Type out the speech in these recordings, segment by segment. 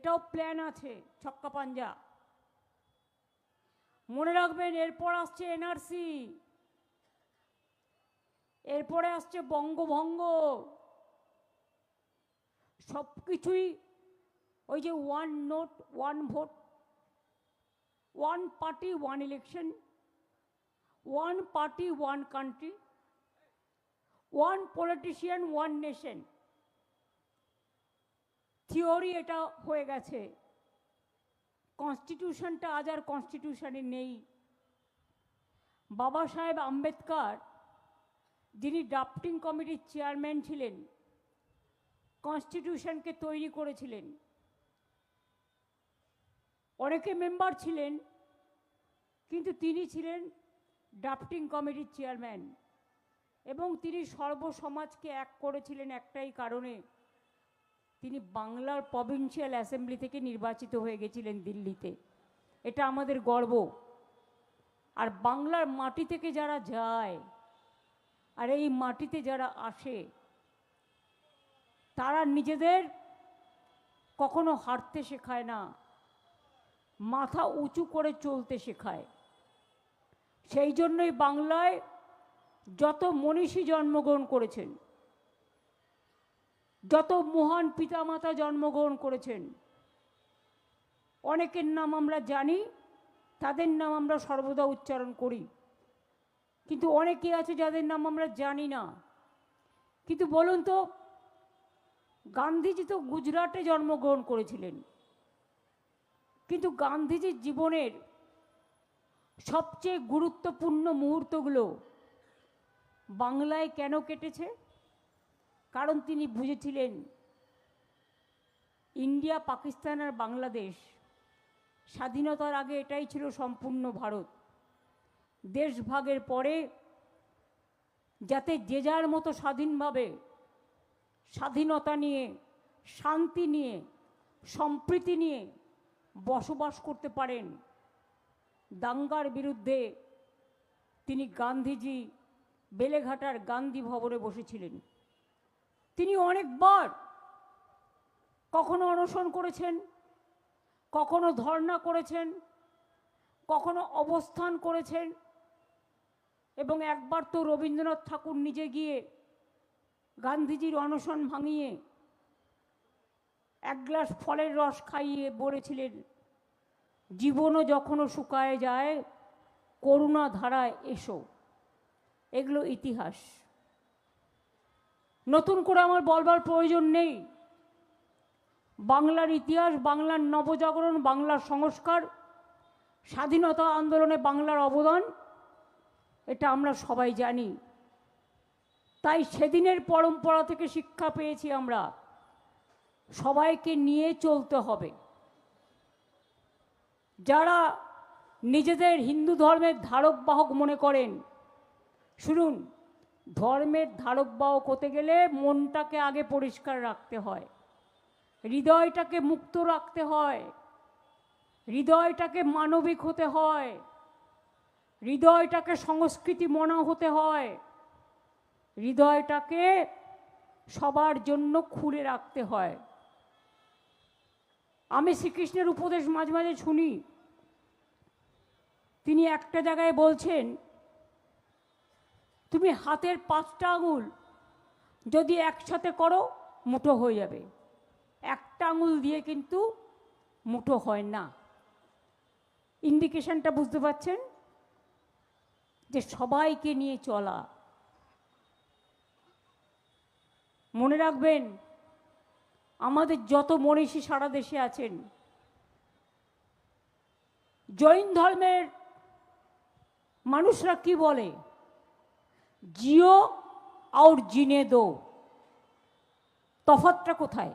এটাও প্ল্যান আছে ছক্কা পাঞ্জা। মনে রাখবেন, এরপর আসছে এনআরসি, এরপরে আসছে বঙ্গভঙ্গ। সব কিছুই ওই যে one note one vote, one party one election, one party one country, one politician one nation theory এটা হয়ে গেছে। কনস্টিটিউশনটা আজ আর কনস্টিটিউশনে নেই। বাবা সাহেব আম্বেদকর, যিনি ড্রাফটিং কমিটির চেয়ারম্যান ছিলেন, কনস্টিটিউশনকে তৈরি করেছিলেন। অনেকে মেম্বার ছিলেন, কিন্তু তিনি ছিলেন ড্রাফটিং কমিটির চেয়ারম্যান, এবং তিনি সর্বসমাজকে এক করেছিলেন একটাই কারণে, তিনি বাংলার প্রভিন্সিয়াল অ্যাসেম্বলি থেকে নির্বাচিত হয়ে গেছিলেন দিল্লিতে। এটা আমাদের গর্ব। আর বাংলার মাটি থেকে যারা যায় আর এই মাটিতে যারা আসে, তারা নিজেদের কখনো হারতে শেখায় না, মাথা উঁচু করে চলতে শেখায়। সেই জন্যই বাংলায় যত মনীষী জন্মগ্রহণ করেছেন, যত মহান পিতামাতা জন্মগ্রহণ করেছেন, অনেকের নাম আমরা জানি, তাদের নাম আমরা সর্বদা উচ্চারণ করি, কিন্তু অনেকে আছে যাদের নাম আমরা জানি না। কিন্তু বলুন তো, গান্ধীজি তো গুজরাটে জন্মগ্রহণ করেছিলেন, কিন্তু গান্ধীজির জীবনের সবচেয়ে গুরুত্বপূর্ণ মুহূর্তগুলো বাংলায় কেন কেটেছে? কারণ তিনি বুঝেছিলেন ইন্ডিয়া, পাকিস্তান আর বাংলাদেশ স্বাধীনতার আগে এটাই ছিল সম্পূর্ণ ভারত। দেশভাগের পরে যাতে যে যার মতো স্বাধীনভাবে স্বাধীনতা নিয়ে, শান্তি নিয়ে, সম্প্রীতি নিয়ে বসবাস করতে পারেন, দাঙ্গার বিরুদ্ধে তিনি গান্ধীজি বেলেঘাটার গান্ধী ভবনে বসেছিলেন। তিনি অনেকবার কখনো অনশন করেছেন, কখনো ধর্ণা করেছেন, কখনো অবস্থান করেছেন, এবং একবার তো রবীন্দ্রনাথ ঠাকুর নিজে গিয়ে গান্ধীজির অনশন ভাঙিয়ে এক গ্লাস ফলের রস খাইয়ে বলেছিলেন, জীবনও যখনও শুকায় যায়, করুণা ধারায় এসো। এগুলো ইতিহাস, নতুন করে আমার বলবার প্রয়োজন নেই। বাংলার ইতিহাস, বাংলার নবজাগরণ, বাংলার সংস্কার, স্বাধীনতা আন্দোলনে বাংলার অবদান, এটা আমরা সবাই জানি। তাই সেদিনের পরম্পরা থেকে শিক্ষা পেয়েছি আমরা, সবাইকে নিয়ে চলতে হবে। যারা নিজেদের হিন্দু ধর্মের ধারক বাহক মনে করেন, শুনুন, ধর্মের ধারক বাহক হতে গেলে মনটাকে আগে পরিষ্কার রাখতে হয়, হৃদয়টাকে মুক্ত রাখতে হয়, হৃদয়টাকে মানবিক হতে হয়, হৃদয়টাকে সংস্কৃতি মনা হতে হয়, হৃদয়টাকে সবার জন্য খুলে রাখতে হয়। আমি শ্রীকৃষ্ণের উপদেশ মাঝে মাঝে শুনি। তিনি একটা জায়গায় বলছেন, তুমি হাতের 5টা আঙুল যদি একসাথে করো মুঠো হয়ে যাবে, একটা আঙুল দিয়ে কিন্তু মুঠো হয় না। ইন্ডিকেশনটা বুঝতে পারছেন? যে সবাইকে নিয়ে চলা। মনে রাখবেন, আমাদের যত মনীষী সারা দেশে আছেন, জৈন ধর্মের মানুষরা কি বলে? জিও আর জিনে দো। তফাৎটা কোথায়?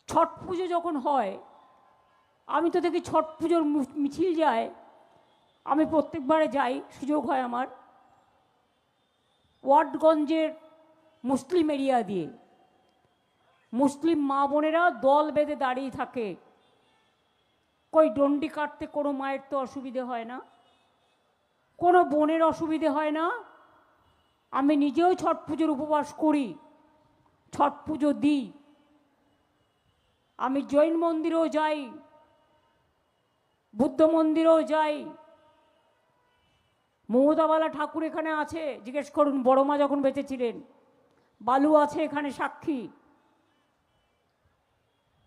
ছট পুজো যখন হয়, আমি তো দেখি ছট পুজোর মিছিল যায়, আমি প্রত্যেকবারে যাই, সুযোগ হয় আমার। ওয়াটগঞ্জের মুসলিম এরিয়া দিয়ে মুসলিম মা বোনেরা দল বেঁধে দাঁড়িয়ে থাকে। কই ডন্ডি কাটতে কোনো মায়ের তো অসুবিধে হয় না, কোনো বোনের অসুবিধে হয় না। আমি নিজেও ছট পুজোর উপবাস করি, ছট পুজো দিই, আমি জৈন মন্দিরেও যাই, বুদ্ধ মন্দিরেও যাই। মমতাবালা ঠাকুর এখানে আছে, জিজ্ঞেস করুন, বড় মা যখন বেঁচে ছিলেন। বালু আছে এখানে সাক্ষী।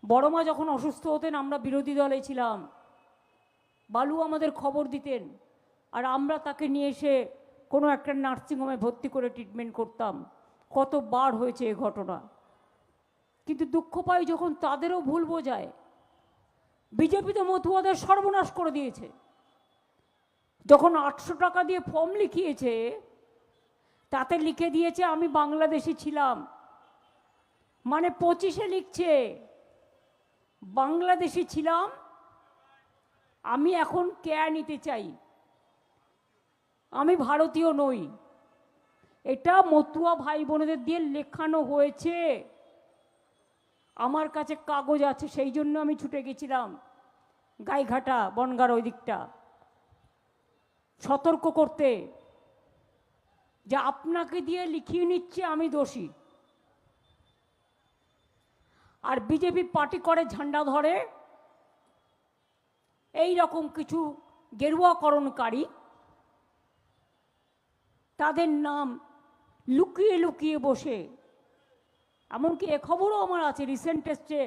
বড় মা যখন অসুস্থ হতেন আমরা বিরোধী দলে ছিলাম, বালু আমাদের খবর দিতেন, আর আমরা তাকে নিয়ে এসে কোনো একটা নার্সিংহোমে ভর্তি করে ট্রিটমেন্ট করতাম। কতবার হয়েছে এ ঘটনা। কিন্তু দুঃখ পাই যখন তাদেরও ভুল বোঝায়। বিজেপি তো মতুয়াদের সর্বনাশ করে দিয়েছে। যখন 800 টাকা দিয়ে ফর্ম লিখিয়েছে, তাতে লিখে দিয়েছে আমি বাংলাদেশি ছিলাম, মানে 25-এ লিখছে বাংলাদেশি ছিলাম, আমি এখন কেয়া নিতে চাই, আমি ভারতীয় নই। এটা মতুয়া ভাই বোনেদের দিয়ে লেখানো হয়েছে। আমার কাছে কাগজ আছে, সেই জন্য আমি ছুটে গেছিলাম গাইঘাটা বনগার ওই দিকটা সতর্ক করতে, যে আপনাকে দিয়ে লিখিয়ে নিচ্ছে আমি দোষী। আর বিজেপি পার্টি করে, ঝান্ডা ধরে, এই রকম কিছু গেরুয়াকরণকারী, তাদের নাম লুকিয়ে লুকিয়ে বসে, এমনকি এ খবরও আমার আছে, রিসেন্ট টেস্টে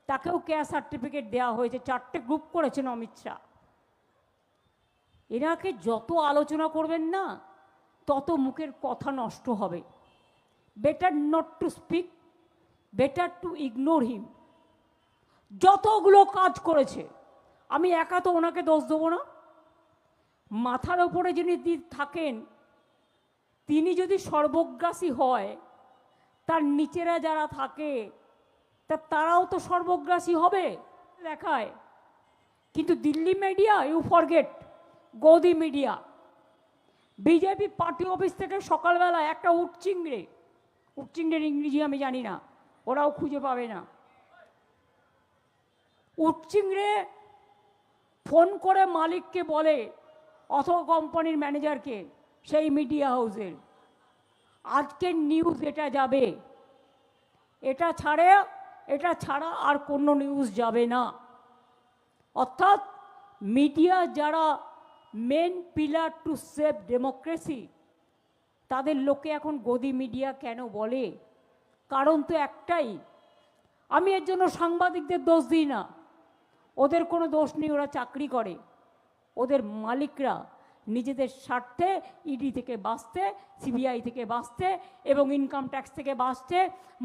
তাকেও ক্যাশ সার্টিফিকেট দেওয়া হয়েছে। 4টে গ্রুপ করেছেন অমিত শাহ। এনাকে যত আলোচনা করবেন না, তত মুখের কথা নষ্ট হবে। Better not to speak, better to ignore him. যতগুলো কাজ করেছে, আমি একা তো ওনাকে দোষ দেবো না। মাথার ওপরে যিনি থাকেন, তিনি যদি সর্বগ্রাসী হয়, তার নিচেরা যারা থাকে তারাও তো সর্বগ্রাসী হবে দেখায়। কিন্তু দিল্লি মিডিয়া, ইউ ফরগেট, গদি মিডিয়া, বিজেপি পার্টি অফিস থেকে সকালবেলা একটা উটচিংড়ের ইংরেজি আমি জানি না, ওরাও খুঁজে পাবে না। উটচিংড়ে ফোন করে মালিককে বলে, অথবা কোম্পানির ম্যানেজারকে, সেই মিডিয়া হাউসের, আজকের নিউজ এটা যাবে, এটা ছাড়া আর কোনো নিউজ যাবে না। অর্থাৎ মিডিয়া যারা main pillar to save democracy, তাদের লোকে এখন গদি মিডিয়া কেন বলে? কারণ তো একটাই। আমি এর জন্য সাংবাদিকদের দোষ দিই না, ওদের কোনো দোষ নেই, ওরা চাকরি করে। ওদের মালিকরা নিজেদের স্বার্থে ইডি থেকে বাঁচতে, সিবিআই থেকে বাঁচতে এবং ইনকাম ট্যাক্স থেকে বাঁচতে,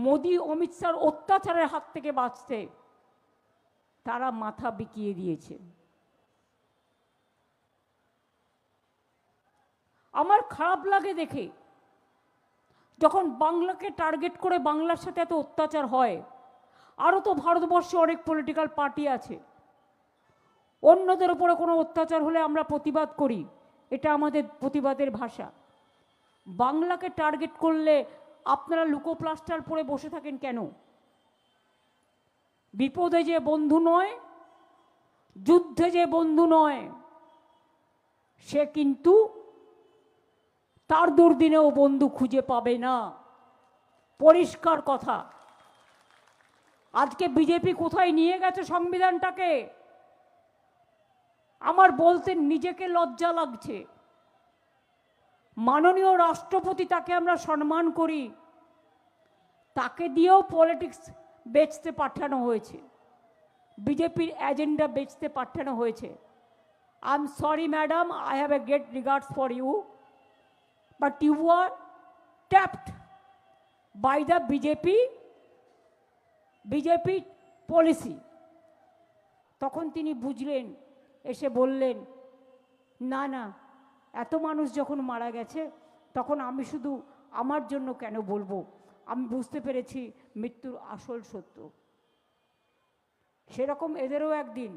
মোদি অমিত শাহর অত্যাচারের হাত থেকে বাঁচতে তারা মাথা বিকিয়ে দিয়েছে। আমার খারাপ লাগে দেখে, যখন বাংলাকে টার্গেট করে বাংলার সাথে এত অত্যাচার হয়। আরও তো ভারতবর্ষে অনেক পলিটিক্যাল পার্টি আছে, অন্যদের উপরে কোনো অত্যাচার হলে আমরা প্রতিবাদ করি, এটা আমাদের প্রতিবাদের ভাষা। বাংলাকে টার্গেট করলে আপনারা লুকোপ্লাস্টার পরে বসে থাকেন কেন? বিপদে যে বন্ধু নয়, যুদ্ধে যে বন্ধু নয়, সে কিন্তু তার দুর্দিনেও বন্ধু খুঁজে পাবে না। পরিষ্কার কথা। আজকে বিজেপি কোথায় নিয়ে গেছে সংবিধানটাকে, আমার বলতে নিজেকে লজ্জা লাগছে। মাননীয় রাষ্ট্রপতি, তাকে আমরা সম্মান করি, তাকে দিয়েও পলিটিক্স বেচতে পাঠানো হয়েছে, বিজেপির এজেন্ডা বেচতে পাঠানো হয়েছে। I am sorry madam, I have a great regards for you, but you are tapped by the BJP policy. তখন তিনি বুঝলেন, এসে বললেন, না না, এত মানুষ যখন মারা গেছে, তখন আমি শুধু আমার জন্য কেন বলবো, আমি বুঝতে পেরেছি মৃত্যুর আসল সত্য। সেরকম এদেরও একদিন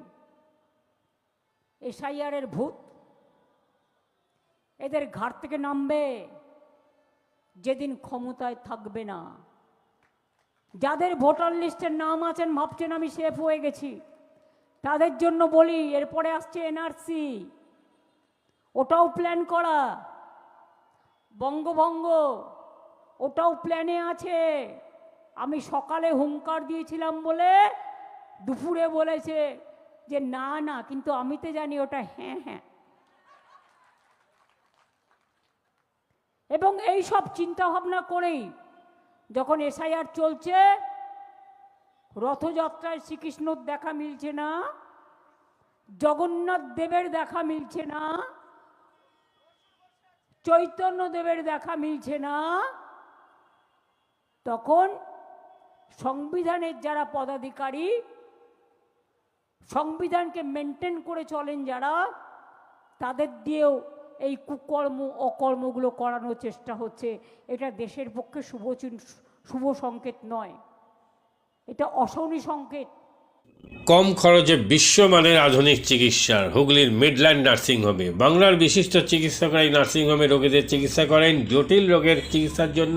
এসআইআরের ভূত এদের ঘাট থেকে নামবে, যেদিন ক্ষমতায় থাকবে না। যাদের ভোটার লিস্টের নাম আছেন, ভাবছেন আমি সেফ হয়ে গেছি, তাদের জন্য বলি, এরপরে আসছে এনআরসি, ওটাও প্ল্যান করা, বঙ্গভঙ্গ ওটাও প্ল্যানে আছে। আমি সকালে হুঙ্কার দিয়েছিলাম বলে দুপুরে বলেছে যে না না, কিন্তু আমি তো জানি ওটা হ্যাঁ হ্যাঁ। এবং এই সব চিন্তাভাবনা করেই যখন এসআইআর চলছে, রথযাত্রায় শ্রীকৃষ্ণর দেখা মিলছে না, জগন্নাথ দেবের দেখা মিলছে না, চৈতন্য দেবের দেখা মিলছে না, তখন সংবিধানের যারা পদাধিকারী, সংবিধানকে মেনটেন করে চলেন যারা, তাদের দিয়েও এই কুকর্ম অকর্মগুলো করানোর চেষ্টা হচ্ছে। এটা দেশের পক্ষে শুভ সংকেত নয়, এটা অশনি সংকেত। কম খরচে বিশ্বমানের আধুনিক চিকিৎসার হুগলির মিডল্যান্ড নার্সিংহোমে বাংলার বিশিষ্ট চিকিৎসকরা এই নার্সিংহোমে রোগীদের চিকিৎসা করেন। জটিল রোগের চিকিৎসার জন্য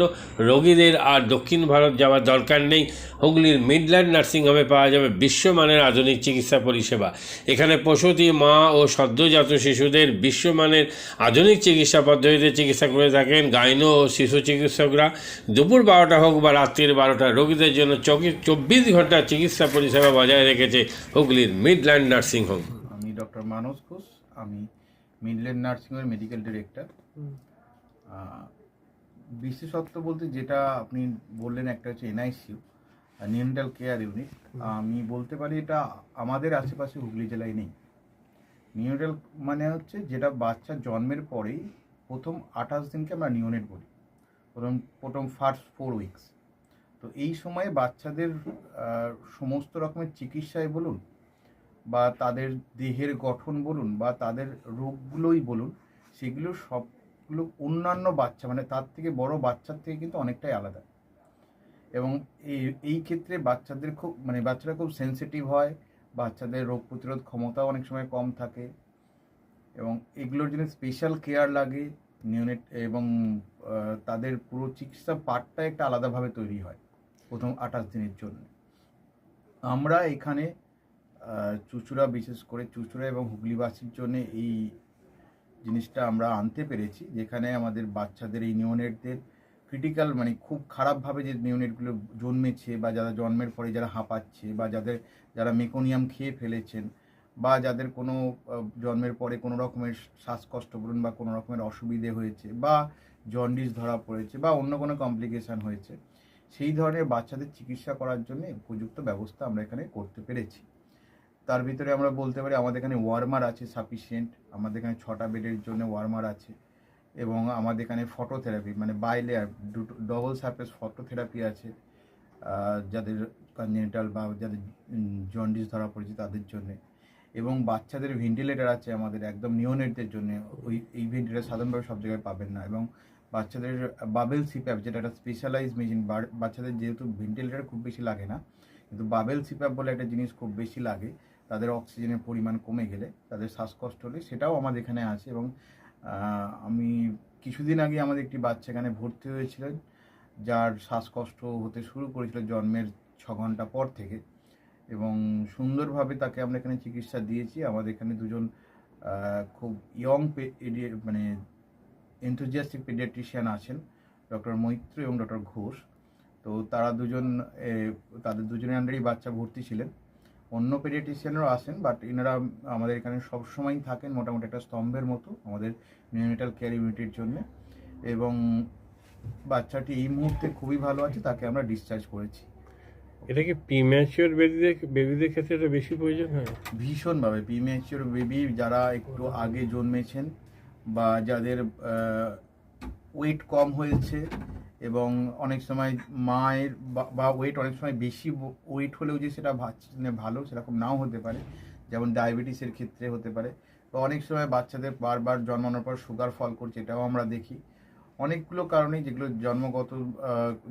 রোগীদের আর দক্ষিণ ভারত যাওয়ার দরকার নেই। হুগলির মিডল্যান্ড নার্সিংহোমে পাওয়া যাবে বিশ্বমানের আধুনিক চিকিৎসা পরিষেবা। এখানে প্রসূতি মা ও সদ্যজাত শিশুদের বিশ্বমানের আধুনিক চিকিৎসা পদ্ধতিতে চিকিৎসা করে থাকেন গাইনো ও শিশু চিকিৎসকরা। দুপুর 12টা হোক বা রাত্রির 12টা, রোগীদের জন্য 24 ঘন্টা চিকিৎসা পরিষেবা বজায় রেখেছে হুগলির মিডল্যান্ড নার্সিংহোম। আমি ডক্টর মানস ঘোষ, আমি মিডল্যান্ড নার্সিংহোমের মেডিকেল ডিরেক্টর। বিশেষত্ব বলতে যেটা আপনি বললেন, একটা হচ্ছে এনআইসিইউ, নিউনেটাল কেয়ার ইউনিট। আমি বলতে পারি এটা আমাদের আশেপাশে হুগলি জেলায় নেই। নিউনেটাল মানে হচ্ছে যেটা বাচ্চা জন্মের পরেই প্রথম 28 দিনকে আমরা নিউনেট বলি, প্রথম ফার্স্ট 4 উইকস। তো এই সময়ে বাচ্চাদের সমস্ত রকমের চিকিৎসায় বলুন বা তাদের দেহের গঠন বলুন বা তাদের রোগগুলোই বলুন, সেগুলো সবগুলো অন্যান্য বাচ্চা মানে তার থেকে বড় বাচ্চার থেকে কিন্তু অনেকটাই আলাদা। এবং এই ক্ষেত্রে বাচ্চাদের বাচ্চারা খুব সেন্সিটিভ হয়, বাচ্চাদের রোগ প্রতিরোধ ক্ষমতাও অনেক সময় কম থাকে এবং এগুলোর জন্য স্পেশাল কেয়ার লাগে নিউনেট, এবং তাদের পুরো চিকিৎসা পার্টটা একটা আলাদাভাবে তৈরি হয় প্রথম 28 দিনের জন্য। আমরা এখানে চুঁচুড়া, বিশেষ করে চুঁচুড়া এবং হুগলিবাসীর জন্য এই জিনিসটা আমরা আনতে পেরেছি, যেখানে আমাদের বাচ্চাদের এই নিউনেটদের ক্রিটিক্যাল খুব খারাপভাবে যে নিউনেটগুলো জন্মেছে বা যারা জন্মের পরে যারা হাঁপাচ্ছে বা যারা মেকোনিয়াম খেয়ে ফেলেছেন বা যাদের কোনো জন্মের পরে কোনো রকমের শ্বাসকষ্ট বলুন বা কোনো রকমের অসুবিধে হয়েছে বা জন্ডিস ধরা পড়েছে বা অন্য কোনো কমপ্লিকেশান হয়েছে, সেই ধরনের বাচ্চাদের চিকিৎসা করার জন্য উপযুক্ত ব্যবস্থা আমরা এখানে করতে পেরেছি। তার ভিতরে আমরা বলতে পারি আমাদের এখানে ওয়ার্মার আছে সাফিসিয়েন্ট, আমাদের এখানে 6টা বেডের জন্য ওয়ার্মার আছে, এবং আমাদের এখানে phototherapy bilayer double surface phototherapy আছে যাদের কনজেনিটাল বা যাদের জন্ডিস ধরা পড়েছে তাদের জন্যে, এবং বাচ্চাদের ভেন্টিলেটার আছে আমাদের একদম নিওনেটদের জন্য। এই ভেন্টিলেটার সাধারণভাবে সব জায়গায় পাবেন না, এবং বাচ্চাদের বাবেল সিপ্যাপ যেটা একটা স্পেশালাইজ মেশিন, বাচ্চাদের যেহেতু ভেন্টিলেটার খুব বেশি লাগে না, কিন্তু বাবেল সিপ্যাপ বলে একটা জিনিস খুব বেশি লাগে, তাদের অক্সিজেনের পরিমাণ কমে গেলে, তাদের শ্বাসকষ্ট হলে, সেটাও আমাদের এখানে আছে। এবং আমি কিছুদিন আগে আমাদের একটি বাচ্চা এখানে ভর্তি হয়েছিলেন যার শ্বাসকষ্ট হতে শুরু করেছিল জন্মের 6 ঘন্টা পর থেকে, এবং সুন্দরভাবে তাকে আমরা এখানে চিকিৎসা দিয়েছি। আমাদের এখানে দুজন খুব ইয়ং এনথুজিয়াস্টিক পেডিয়াট্রিশিয়ান আছেন, ডক্টর মৈত্র এবং ডক্টর ঘোষ। তো তাদের দুজনের আন্ডারেই বাচ্চা ভর্তি ছিলেন। অন্য পেডিয়াট্রিশিয়ানরাও আসেন, বাট এনারা আমাদের এখানে সবসময়ই থাকেন মোটামুটি একটা স্তম্ভের মতো আমাদের নিউনেটাল কেয়ার ইউনিটের জন্য। এবং বাচ্চাটি এই মুহূর্তে খুবই ভালো আছে, তাকে আমরা ডিসচার্জ করেছি। এটা কি প্রিম্যাচিওর বেবিদের ক্ষেত্রে এটা বেশি প্রয়োজন হয়? ভীষণভাবে প্রিম্যাচিওর বেবি যারা একটু আগে জন্মেছেন বা যাদের ওয়েট কম হয়েছে, এবং অনেক সময় মায়ের বা ওয়েট অনেক সময় বেশি ওয়েট হলেও যে সেটা ভালো সেরকম নাও হতে পারে, যেমন ডায়াবেটিসের ক্ষেত্রে হতে পারে। তো অনেক সময় বাচ্চাদের বারবার জন্মানোর পর সুগার ফল করছে, এটাও আমরা দেখি। অনেকগুলো কারণে যেগুলো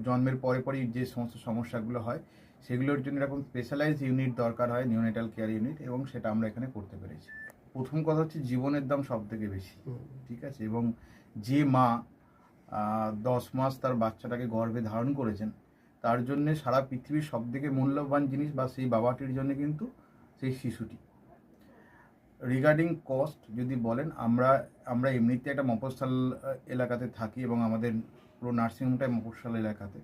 জন্মের পরেই যে সমস্ত সমস্যাগুলো হয়, সেগুলোর জন্য এরকম স্পেশালাইজ ইউনিট দরকার হয়, নিউনেটাল কেয়ার ইউনিট, এবং সেটা আমরা এখানে করতে পেরেছি। প্রথম কথা হচ্ছে জীবনের দাম সব থেকে বেশি, ঠিক আছে, এবং যে মা 10 মাস তার বাচ্চাটাকে গর্ভে ধারণ করেছেন, তার জন্য সারা পৃথিবীর সব থেকে মূল্যবান জিনিস বা সেই বাবাটির জন্য কিন্তু সেই শিশুটি। রিগার্ডিং কস্ট যদি বলেন, আমরা এমনিতে একটা মফস্বল এলাকাতে থাকি এবং আমাদের পুরো নার্সিংহোমটাই মফস্বল এলাকাতে।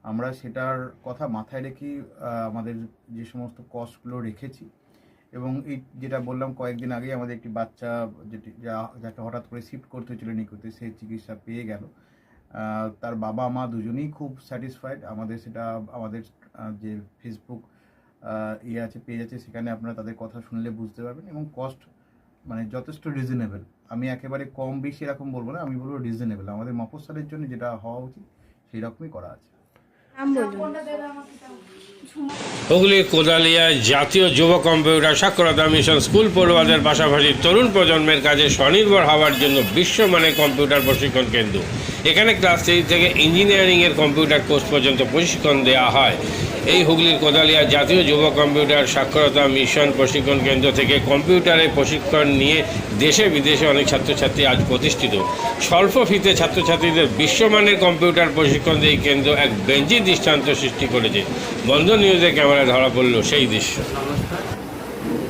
আমরা সেটার কথা মাথায় রেখেই আমাদের যে সমস্ত কস্টগুলো রেখেছি। এবং এই যেটা বললাম কয়েকদিন আগেই আমাদের একটি বাচ্চা যাকে হঠাৎ করে শিফট করতে হয়েছিল নিকুতে, সে চিকিৎসা পেয়ে গেল। তার বাবা মা দুজনেই খুব স্যাটিসফাইড। আমাদের সেটা আমাদের যে ফেসবুক আছে, পেজ আছে, সেখানে আপনারা তাদের কথা শুনলে বুঝতে পারবেন। এবং কস্ট মানে যথেষ্ট রিজনেবল। আমি একেবারে কম বেশি এরকম বলবো না, আমি বলবো রিজনেবল। আমাদের মফস্বলের জন্য যেটা হওয়া উচিত সেই রকমই করা আছে। হুগলির কোদালিয়া জাতীয় যুব কম্পিউটার সাক্ষরতা মিশন স্কুল পড়ুয়াদের পাশাপাশি তরুণ প্রজন্মের কাজে স্বনির্ভর হওয়ার জন্য বিশ্বমানের কম্পিউটার প্রশিক্ষণ কেন্দ্র। এখানে ক্লাস 3 থেকে ইঞ্জিনিয়ারিংয়ের কম্পিউটার কোর্স পর্যন্ত প্রশিক্ষণ দেওয়া হয়। এই হুগলির কোদালিয়া জাতীয় যুব কম্পিউটার সাক্ষরতা মিশন প্রশিক্ষণ কেন্দ্র থেকে কম্পিউটারে প্রশিক্ষণ নিয়ে দেশে বিদেশে অনেক ছাত্রছাত্রী আজ প্রতিষ্ঠিত। স্বল্প ফিতে ছাত্রছাত্রীদের বিশ্বমানের কম্পিউটার প্রশিক্ষণ দিয়ে এই কেন্দ্র এক বেঞ্জি দৃষ্টান্ত সৃষ্টি করেছে। বন্ধন নিউজে ক্যামেরায় ধরা পড়ল সেই দৃশ্য। নমস্কার,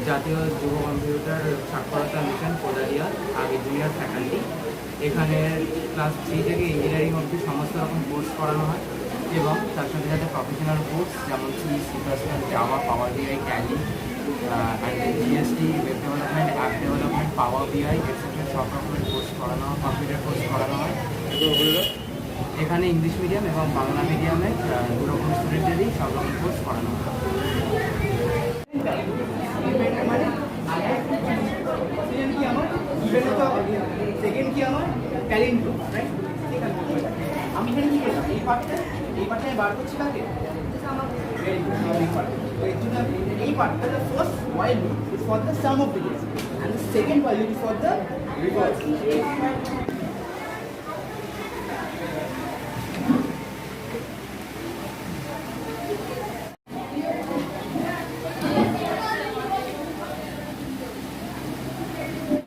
জাতীয় যুব কম্পিউটার সাক্ষরতা মিশন কোদালিয়া, আগে জুনিয়র ফ্যাকাল্টি। এখানে ক্লাস 3 থেকে ইঞ্জিনিয়ারিং অবধি সমস্ত রকম কোর্স করানো হয় এবং তার সাথে সাথে প্রফেশনাল কোর্স যেমন সি++, Java, power BI, Tally, GST, web development, app development, power BI etcetera সব রকমের কোর্স করানো হয়, কম্পিউটার কোর্স করানো হয়। এখানে ইংলিশ মিডিয়াম এবং বাংলা মিডিয়ামে দুরকম স্টুডেন্টদেরই সব রকম কোর্স করানো হয়। সেকেন্ড কি আমার ট্যালেন্ট, রাইট? আমি এখানে কি করলাম, এই পার্টটা আমি বার করছি কাকে, এই পার্টটা the first while loop is for the sum of digits and the second while loop is for the reverse.